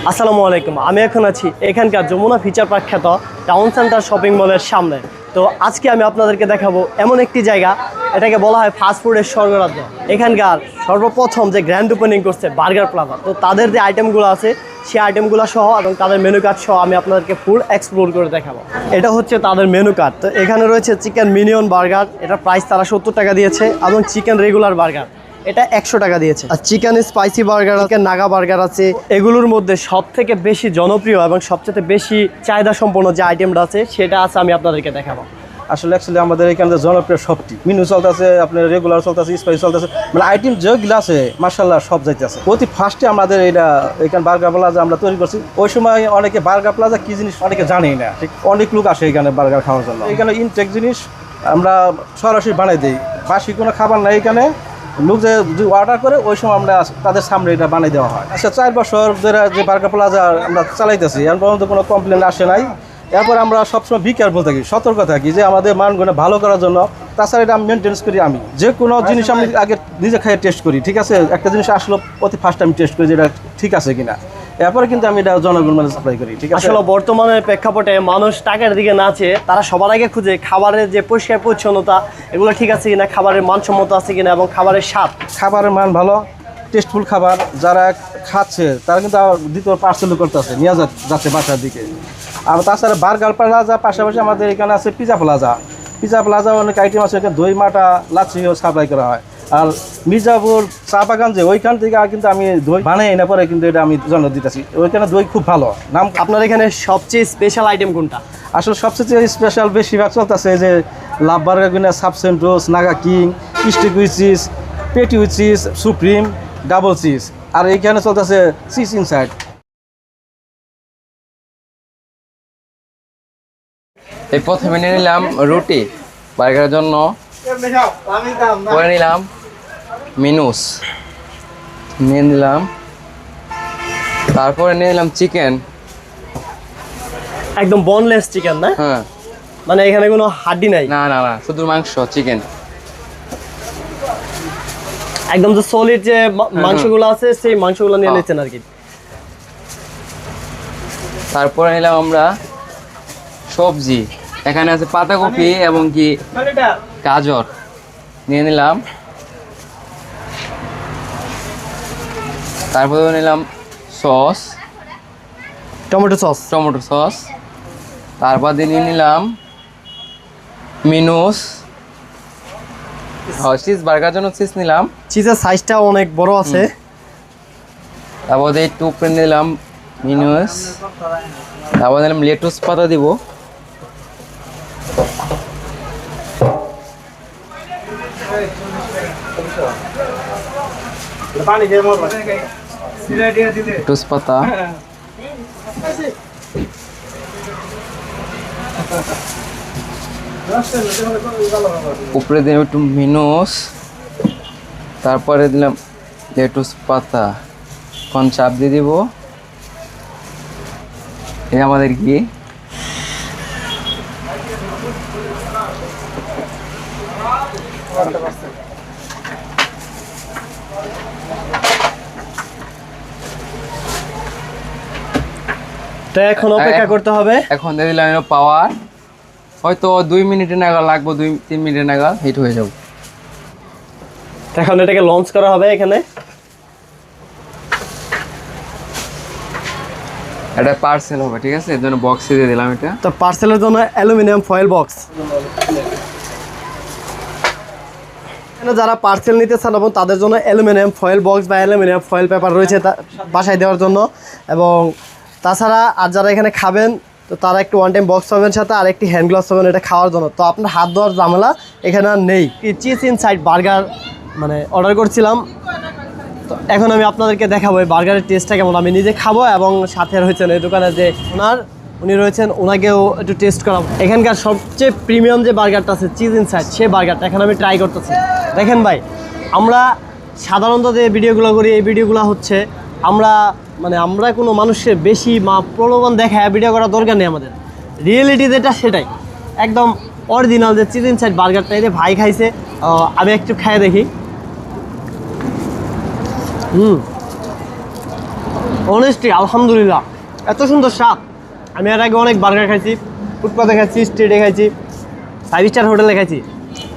আসসালামু আলাইকুম। আমি এখন আছি এখানকার যমুনা ফিচার পার্ক খ্যাত টাউন সেন্টার শপিং মলের সামনে। তো আজকে আমি আপনাদেরকে দেখাবো এমন একটি জায়গা, এটাকে বলা হয় ফাস্টফুডের স্বর্গরাজ্য। এখানকার সর্বপ্রথম যে গ্র্যান্ড ওপেনিং করছে বার্গার প্লাজা, তো তাদের যে আইটেমগুলো আছে সেই আইটেমগুলো সহ এবং তাদের মেনু কার্ড সহ আমি আপনাদেরকে ফুল এক্সপ্লোর করে দেখাবো। এটা হচ্ছে তাদের মেনু কার্ড। তো এখানে রয়েছে চিকেন মিনিয়ন বার্গার, এটা প্রাইস তারা 70 টাকা দিয়েছে, এবং চিকেন রেগুলার বার্গার এটা 100 টাকা দিয়েছে। আর chicken spicy burger, chicken Naga burger আছে। এগুলোর মধ্যে সব থেকে বেশি জনপ্রিয় এবং সবচেয়ে বেশি চাহিদা সম্পন্ন যে আইটেমটা আছে সেটা আছে আমি আপনাদেরকে দেখাবো। আসলে অ্যাকচুয়ালি আমাদের এখানে জনপ্রিয় সবটি মেনু চলতেছে, আপনার রেগুলার চলতেছে, স্পাইসি চলতেছে, মানে আইটেম যেগুলো আছে মার্শাল্লাহ সব যাইতেছে। অতি ফার্স্টে আমাদের এখানে বার্গার প্লাজা আমরা তৈরি করছি। ওই সময় অনেকে বার্গার প্লাজা কি জিনিস অনেকে জানেই না, ঠিক অনেক লোক আসে এখানে বার্গার খাওয়ার জন্য। এখানে ইনটেক জিনিস আমরা সরাসরি বানাই দিই, বাসি কোনো খাবার নাই এখানে। লোক যে অর্ডার করে ওই সময় আমরা তাদের সামনে এটা বানিয়ে দেওয়া হয়। আচ্ছা, 4 বছর ধরে যে বার্গার প্লাজা আমরা চালাইতেছি, এখন পর্যন্ত কোনো কমপ্লেন আসে নাই। এরপর আমরা সবসময় কেয়ারফুল থাকি, সতর্ক থাকি যে আমাদের মানগুলো ভালো করার জন্য। তাছাড়া এটা আমি মেনটেন্স করি, আমি যে কোনো জিনিস আমি আগে নিজে খাইয়ে টেস্ট করি, ঠিক আছে? একটা জিনিস আসলো অতি ফার্স্ট আমি টেস্ট করি যে এটা ঠিক আছে কিনা, এরপরে কিন্তু আমি এটা জনগণ মানে সাপ্লাই করি, ঠিক আছে? আসলে বর্তমানের প্রেক্ষাপটে মানুষ টাকার দিকে না চেয়ে তারা সবার আগে খুঁজে খাবারের যে পরিষ্কার পরিচ্ছন্নতা, এগুলো ঠিক আছে কিনা, খাবারের মানসম্মত আছে কিনা, এবং খাবারের স্বাদ, খাবারের মান ভালো, টেস্টফুল খাবার যারা খাচ্ছে তারা কিন্তু দ্বিতীয় পার্সেলও করতেছে, নিয়ে যাচ্ছে বাসার দিকে। আর তাছাড়া বার্গার প্লাজা পাশাপাশি আমাদের এখানে আছে পিজা প্লাজা অনেক আইটেম আছে। এখানে দই মাটা লাচ্ছিও সাপ্লাই করা হয়। আর মির্জাপুর চা বাগান যে ওইখান থেকে কিন্তু আমি দই বানাই এনে পরে কিন্তু এটা আমি জন্য দিতেছি। ওইখানে দই খুব ভালো নাম। আপনার এখানে সবচেয়ে স্পেশাল আইটেম কোনটা? আসলে সবচেয়ে স্পেশাল বেশিরভাগ চলতেছে যে লাভ বার্গার, সাবসেন্ট rose, Naga king, stick with cheese, patty with cheese, supreme, double cheese. আর এইখানে চলতেছে চিজ ইনসাইড। এই প্রথমে নিয়ে নিলাম রুটি বার্গারের জন্য, পরে নিলাম মিনুস নিয়ে নিলাম, তারপরে নিয়ে নিলাম চিকেন, একদম বোনলেস চিকেন না? হ্যাঁ, মানে এখানে কোনো হাড্ডি নাই? না না না, শুধু মাংস চিকেন, একদম যে সলিড যে মাংসগুলো আছে সেই মাংসগুলো নিয়ে নিচ্ছেন আর কি। তারপরে নিলাম আমরা সবজি, এখানে আছে পাতাকপি এবং কি গাজর নিয়ে নিলাম। তারপরে নিলাম সস, টমেটো সস। তারপর দিয়ে নিয়ে নিলাম মিনুস, চিজ বার্গার জন্য চিজ নিলাম, চিজের সাইজটা অনেক বড় আছে। তারপর দিয়ে একটু উপরে নিলাম মিনুস, তারপর নিলাম লেটুস পাতা দিব, লেটুস পাতা, উপরে দিলাম একটু মিনুস, তারপরে দিলাম লেটুস পাতা, কোন চাপ দিয়ে দিব। এই আমাদের কি তো এখন অপেক্ষা করতে হবে। এখন দিয়ে দিলাম পাওয়ার, হয়তো 2 মিনিটের নাগাদ লাগবে, 2-3 মিনিটের নাগাদ হিট হয়ে যাবে। এখন এটাকে লঞ্চ করা হবে এখানে। এটা পার্সেল হবে, ঠিক আছে? এর জন্য বক্সে দিয়ে দিলাম এটা। তো পার্সেলের জন্য অ্যালুমিনিয়াম ফয়েল বক্স। যারা পার্সেল নিতে চান এবং তাদের জন্য অ্যালুমিনিয়াম ফয়েল বক্স বা অ্যালুমিনিয়াম ফয়েল পেপার রয়েছে বাসায় দেওয়ার জন্য। এবং তাছাড়া আর যারা এখানে খাবেন তো তারা একটু ওয়ান টাইম বক্স পাবেন, সাথে আর একটি হ্যান্ড গ্লাভস পাবেন এটা খাওয়ার জন্য। তো আপনার হাত ধোয়ার ঝামেলা এখানে আর নেই। চিজ ইনসাইড বার্গার মানে অর্ডার করছিলাম, তো এখন আমি আপনাদেরকে দেখাবো এই বার্গারের টেস্টটা কেমন। আমি নিজে খাবো এবং সাথে রয়েছেন এই দোকানে যে উনি রয়েছেন, ওনাকেও একটু টেস্ট করাবো। এখানকার সবচেয়ে প্রিমিয়াম যে বার্গারটা আছে চিজ ইনসাইড, সেই বার্গারটা এখন আমি ট্রাই করতেছি। দেখেন ভাই, আমরা সাধারণত যে ভিডিওগুলো করি এই ভিডিওগুলো হচ্ছে আমরা কোনো মানুষের বেশি প্রলোভন দেখায় ভিডিও করার দরকার নেই। আমাদের রিয়েলিটি যেটা সেটাই একদম অরিজিনাল যে চিজ ইনসাইড বার্গারটা, এই যে ভাই খাইছে, আমি একটু খাইয়ে দেখি। অনেস্টলি আলহামদুলিল্লাহ এত সুন্দর স্বাদ। আমি এর আগে অনেক বার্গার খাইছি, ফুটপাতে খাইছি, স্ট্রিটে খাইছি, 5 স্টার হোটেলে খাইছি।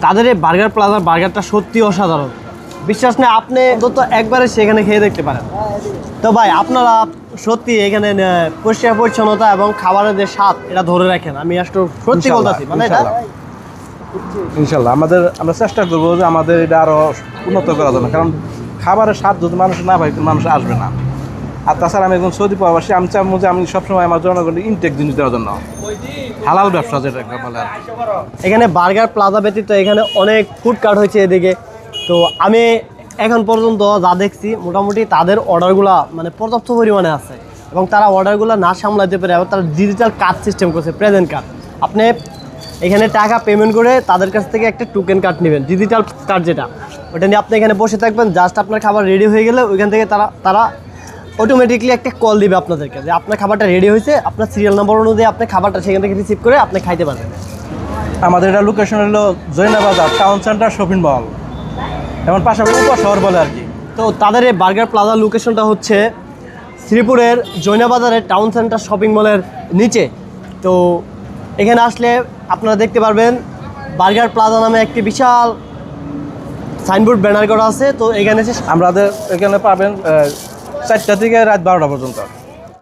তাদের এই বার্গার প্লাজার বার্গারটা সত্যি অসাধারণ। বিশ্বাস নেই, আপনি অন্তত একবারে সেখানে খেয়ে দেখতে পারেন। তো ভাই আপনারা সত্যি এখানে পরিষ্কার পরিচ্ছন্নতা এবং খাবারের যে স্বাদ এটা ধরে রাখেন। আমি আসলে সত্যি বলতেছি, মানে এটা ইনশাল্লাহ আমরা চেষ্টা করবো যে আমাদের এটা আরো উন্নত করার জন্য, কারণ খাবারের স্বাদ যদি মানুষ না পায় মানুষ আসবে না। আর তাছাড়া আমি একজন সৌদি প্রবাসী, আমি চাবো যে আমি সবসময় আমার জনগণকে ইনটেক জিনিস দেওয়ার জন্য হালাল ব্যবসা যেটা বলে আর কি। এখানে বার্গার প্লাজা ব্যতীত এখানে অনেক ফুড কার্ট হয়েছে এদিকে। তো আমি এখন পর্যন্ত যা দেখছি মোটামুটি তাদের অর্ডারগুলো মানে পর্যাপ্ত পরিমাণে আছে এবং তারা অর্ডারগুলো না সামলাতে পারে এবং তারা ডিজিটাল কার্ড সিস্টেম করছে, প্রেজেন্ট কার্ড। আপনি এখানে টাকা পেমেন্ট করে তাদের কাছ থেকে একটা টোকেন কার্ড নেবেন, ডিজিটাল কার্ড যেটা, ওটা নিয়ে আপনি এখানে বসে থাকবেন। জাস্ট আপনার খাবার রেডি হয়ে গেলে ওইখান থেকে তারা অটোমেটিকলি একটা কল দিবে আপনাদেরকে যে আপনার খাবারটা রেডি হয়েছে, আপনার সিরিয়াল নাম্বার অনুযায়ী আপনি খাবারটা সেখান থেকে রিসিভ করে আপনি খাইতে পারবেন। আমাদের এটা লোকেশন হলো জৈনাবাজার টাউন সেন্টার শপিং মল, এমন পাশাপাশি উপশহর বলে আর কি। তো তাদের এই বার্গার প্লাজার লোকেশনটা হচ্ছে শ্রীপুরের জৈনাবাজারের টাউন সেন্টার শপিং মলের নিচে। তো এখানে আসলে আপনারা দেখতে পারবেন বার্গার প্লাজা নামে একটি বিশাল সাইনবোর্ড ব্যানার করা আছে। তো এখানে আমাদের এখানে পাবেন 4টা থেকে রাত 12টা পর্যন্ত।